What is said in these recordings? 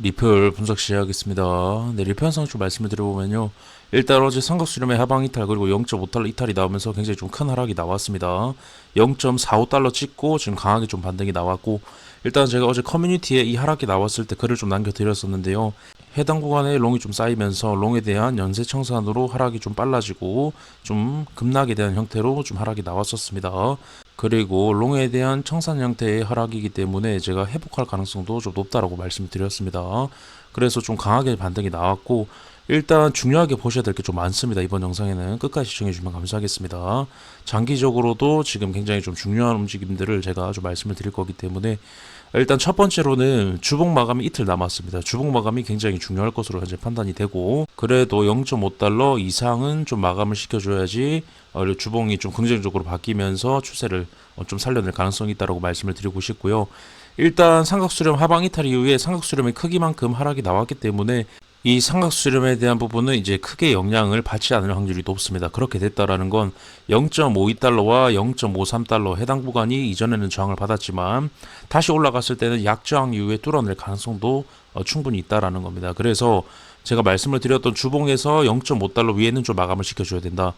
리플 분석 시작하겠습니다. 네, 리플 현상 좀 말씀을 드려보면요. 일단 어제 삼각수렴의 하방 이탈 그리고 0.5달러 이탈이 나오면서 굉장히 좀 큰 하락이 나왔습니다. 0.45달러 찍고 지금 강하게 좀 반등이 나왔고, 일단 제가 어제 커뮤니티에 이 하락이 나왔을 때 글을 좀 남겨드렸었는데요. 해당 구간에 롱이 좀 쌓이면서 롱에 대한 연쇄 청산으로 하락이 좀 빨라지고 좀 급락에 대한 형태로 좀 하락이 나왔었습니다. 그리고 롱에 대한 청산 형태의 하락이기 때문에 제가 회복할 가능성도 좀 높다라고 말씀드렸습니다. 그래서 좀 강하게 반등이 나왔고, 일단 중요하게 보셔야 될 게 좀 많습니다. 이번 영상에는 끝까지 시청해주시면 감사하겠습니다. 장기적으로도 지금 굉장히 좀 중요한 움직임들을 제가 좀 말씀을 드릴 거기 때문에, 일단 첫 번째로는 주봉 마감이 이틀 남았습니다. 주봉 마감이 굉장히 중요할 것으로 현재 판단이 되고, 그래도 0.5달러 이상은 좀 마감을 시켜줘야지 주봉이 좀 긍정적으로 바뀌면서 추세를 좀 살려낼 가능성이 있다고 말씀을 드리고 싶고요. 일단 삼각수렴 하방 이탈 이후에 삼각수렴의 크기만큼 하락이 나왔기 때문에 이 삼각수렴에 대한 부분은 이제 크게 영향을 받지 않을 확률이 높습니다. 그렇게 됐다라는 건 0.52달러와 0.53달러 해당 구간이 이전에는 저항을 받았지만 다시 올라갔을 때는 약저항 이후에 뚫어낼 가능성도 충분히 있다라는 겁니다. 그래서 제가 말씀을 드렸던 주봉에서 0.5달러 위에는 좀 마감을 시켜줘야 된다.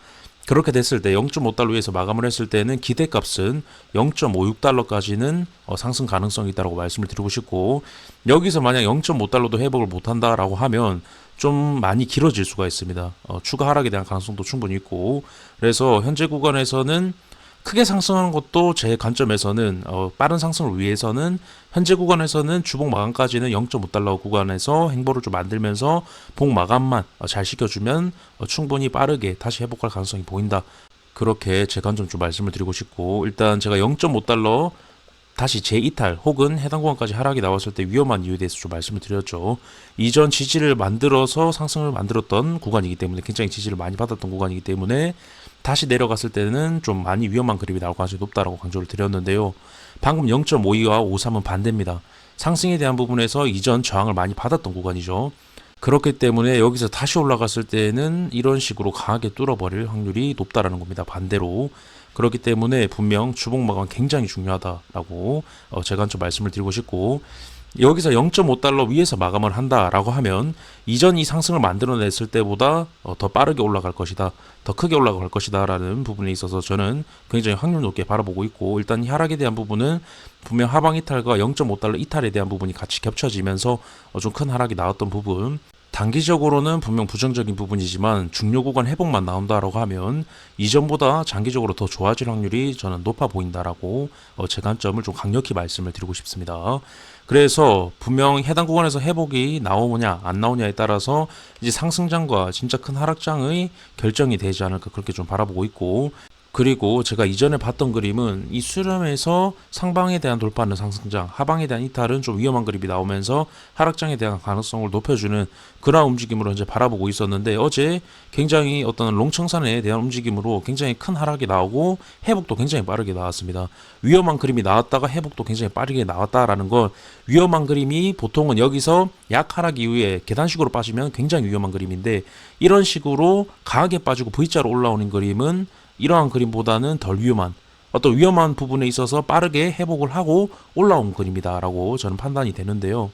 그렇게 됐을 때 0.5달러 위에서 마감을 했을 때는 기대값은 0.56달러까지는 상승 가능성이 있다고 말씀을 드리고 싶고, 여기서 만약 0.5달러도 회복을 못한다라고 하면 좀 많이 길어질 수가 있습니다. 추가 하락에 대한 가능성도 충분히 있고, 그래서 현재 구간에서는 크게 상승하는 것도 제 관점에서는 빠른 상승을 위해서는 현재 구간에서는 주봉 마감까지는 0.5달러 구간에서 행보를 좀 만들면서 봉 마감만 잘 시켜주면 충분히 빠르게 다시 회복할 가능성이 보인다. 그렇게 제 관점 좀 말씀을 드리고 싶고, 일단 제가 0.5달러 다시 재이탈 혹은 해당 구간까지 하락이 나왔을 때 위험한 이유에 대해서 좀 말씀을 드렸죠. 이전 지지를 만들어서 상승을 만들었던 구간이기 때문에, 굉장히 지지를 많이 받았던 구간이기 때문에 다시 내려갔을 때는 좀 많이 위험한 그림이 나올 가능성이 높다라고 강조를 드렸는데요. 방금 0.52와 53은 반대입니다. 상승에 대한 부분에서 이전 저항을 많이 받았던 구간이죠. 그렇기 때문에 여기서 다시 올라갔을 때는 이런 식으로 강하게 뚫어버릴 확률이 높다라는 겁니다. 반대로. 그렇기 때문에 분명 주봉 마감 굉장히 중요하다라고 제 관점 말씀을 드리고 싶고, 여기서 0.5달러 위에서 마감을 한다라고 하면 이전 이 상승을 만들어냈을 때보다 더 빠르게 올라갈 것이다, 더 크게 올라갈 것이다 라는 부분에 있어서 저는 굉장히 확률 높게 바라보고 있고, 일단 이 하락에 대한 부분은 분명 하방 이탈과 0.5달러 이탈에 대한 부분이 같이 겹쳐지면서 좀 큰 하락이 나왔던 부분, 단기적으로는 분명 부정적인 부분이지만 중요 구간 회복만 나온다라고 하면 이전보다 장기적으로 더 좋아질 확률이 저는 높아 보인다라고 제 관점을 좀 강력히 말씀을 드리고 싶습니다. 그래서 분명 해당 구간에서 회복이 나오냐 안 나오냐에 따라서 이제 상승장과 진짜 큰 하락장의 결정이 되지 않을까, 그렇게 좀 바라보고 있고, 그리고 제가 이전에 봤던 그림은 이 수렴에서 상방에 대한 돌파는 상승장, 하방에 대한 이탈은 좀 위험한 그림이 나오면서 하락장에 대한 가능성을 높여주는 그런 움직임으로 현재 바라보고 있었는데, 어제 굉장히 어떤 롱청산에 대한 움직임으로 굉장히 큰 하락이 나오고 회복도 굉장히 빠르게 나왔습니다. 위험한 그림이 나왔다가 회복도 굉장히 빠르게 나왔다라는 건, 위험한 그림이 보통은 여기서 약 하락 이후에 계단식으로 빠지면 굉장히 위험한 그림인데, 이런 식으로 강하게 빠지고 V자로 올라오는 그림은 이러한 그림보다는 덜 위험한, 어떤 위험한 부분에 있어서 빠르게 회복을 하고 올라온 그림이다라고 저는 판단이 되는데요.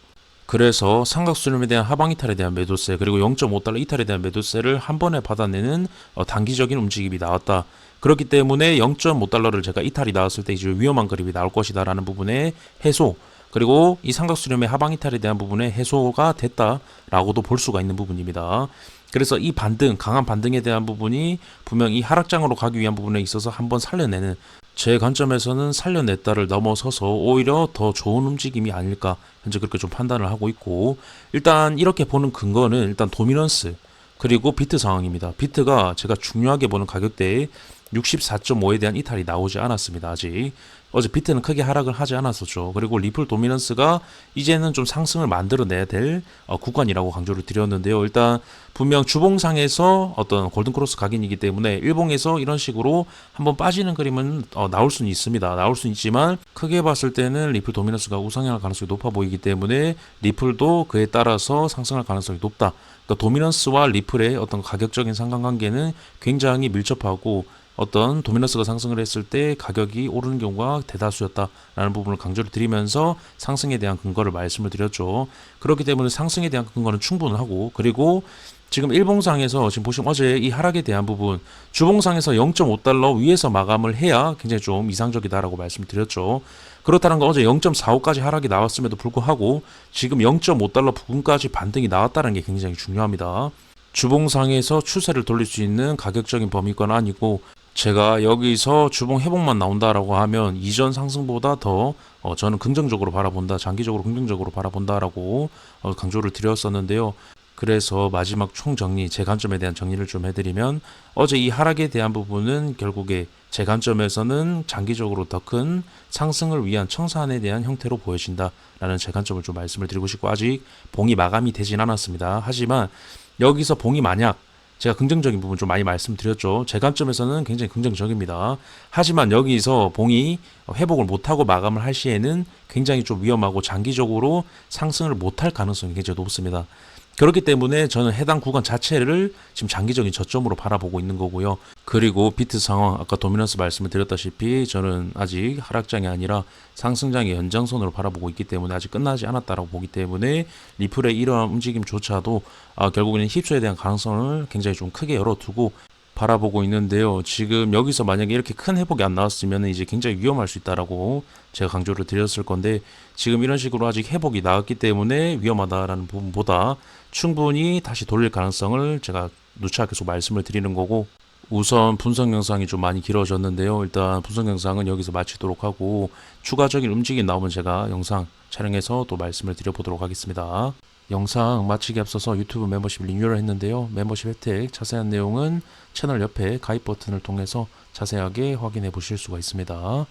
그래서 삼각수렴에 대한 하방 이탈에 대한 매도세, 그리고 0.5달러 이탈에 대한 매도세를 한 번에 받아내는 단기적인 움직임이 나왔다. 그렇기 때문에 0.5달러를 제가 이탈이 나왔을 때 이제 위험한 그림이 나올 것이다라는 부분에 해소, 그리고 이 삼각수렴의 하방 이탈에 대한 부분에 해소가 됐다라고도 볼 수가 있는 부분입니다. 그래서 이 반등, 강한 반등에 대한 부분이 분명 이 하락장으로 가기 위한 부분에 있어서 한번 살려내는, 제 관점에서는 살려냈다를 넘어서서 오히려 더 좋은 움직임이 아닐까, 현재 그렇게 좀 판단을 하고 있고, 일단 이렇게 보는 근거는 일단 도미넌스 그리고 비트 상황입니다. 비트가 제가 중요하게 보는 가격대에 64.5에 대한 이탈이 나오지 않았습니다. 아직 어제 비트는 크게 하락을 하지 않았었죠. 그리고 리플 도미넌스가 이제는 좀 상승을 만들어내야 될 구간이라고 강조를 드렸는데요. 일단 분명 주봉상에서 어떤 골든크로스 각인이기 때문에 일봉에서 이런 식으로 한번 빠지는 그림은 나올 수는 있습니다. 나올 수는 있지만 크게 봤을 때는 리플 도미넌스가 우상향할 가능성이 높아 보이기 때문에 리플도 그에 따라서 상승할 가능성이 높다. 그러니까 도미넌스와 리플의 어떤 가격적인 상관관계는 굉장히 밀접하고 어떤 도미너스가 상승을 했을 때 가격이 오르는 경우가 대다수였다라는 부분을 강조를 드리면서 상승에 대한 근거를 말씀을 드렸죠. 그렇기 때문에 상승에 대한 근거는 충분하고, 그리고 지금 일봉상에서 지금 보시면 어제 이 하락에 대한 부분 주봉상에서 0.5달러 위에서 마감을 해야 굉장히 좀 이상적이다라고 말씀을 드렸죠. 그렇다는 건 어제 0.45까지 하락이 나왔음에도 불구하고 지금 0.5달러 부근까지 반등이 나왔다는 게 굉장히 중요합니다. 주봉상에서 추세를 돌릴 수 있는 가격적인 범위권 아니고, 제가 여기서 주봉 회복만 나온다라고 하면 이전 상승보다 더 저는 긍정적으로 바라본다, 장기적으로 긍정적으로 바라본다라고 강조를 드렸었는데요. 그래서 마지막 총정리, 제 관점에 대한 정리를 좀 해드리면, 어제 이 하락에 대한 부분은 결국에 제 관점에서는 장기적으로 더 큰 상승을 위한 청산에 대한 형태로 보여진다라는 제 관점을 좀 말씀을 드리고 싶고, 아직 봉이 마감이 되진 않았습니다. 하지만 여기서 봉이 만약, 제가 긍정적인 부분 좀 많이 말씀드렸죠. 제 관점에서는 굉장히 긍정적입니다. 하지만 여기서 봉이 회복을 못하고 마감을 할 시에는 굉장히 좀 위험하고 장기적으로 상승을 못할 가능성이 굉장히 높습니다. 그렇기 때문에 저는 해당 구간 자체를 지금 장기적인 저점으로 바라보고 있는 거고요. 그리고 비트 상황, 아까 도미넌스 말씀을 드렸다시피 저는 아직 하락장이 아니라 상승장의 연장선으로 바라보고 있기 때문에 아직 끝나지 않았다라고 보기 때문에 리플의 이러한 움직임조차도 결국에는 힙소에 대한 가능성을 굉장히 좀 크게 열어두고 바라보고 있는데요. 지금 여기서 만약에 이렇게 큰 회복이 안 나왔으면 이제 굉장히 위험할 수 있다라고 제가 강조를 드렸을 건데, 지금 이런 식으로 아직 회복이 나왔기 때문에 위험하다라는 부분보다 충분히 다시 돌릴 가능성을 제가 누차 계속 말씀을 드리는 거고, 우선 분석 영상이 좀 많이 길어졌는데요. 일단 분석 영상은 여기서 마치도록 하고, 추가적인 움직임 나오면 제가 영상 촬영해서 또 말씀을 드려보도록 하겠습니다. 영상 마치기 앞서서 유튜브 멤버십 리뉴얼을 했는데요. 멤버십 혜택 자세한 내용은 채널 옆에 가입 버튼을 통해서 자세하게 확인해 보실 수가 있습니다.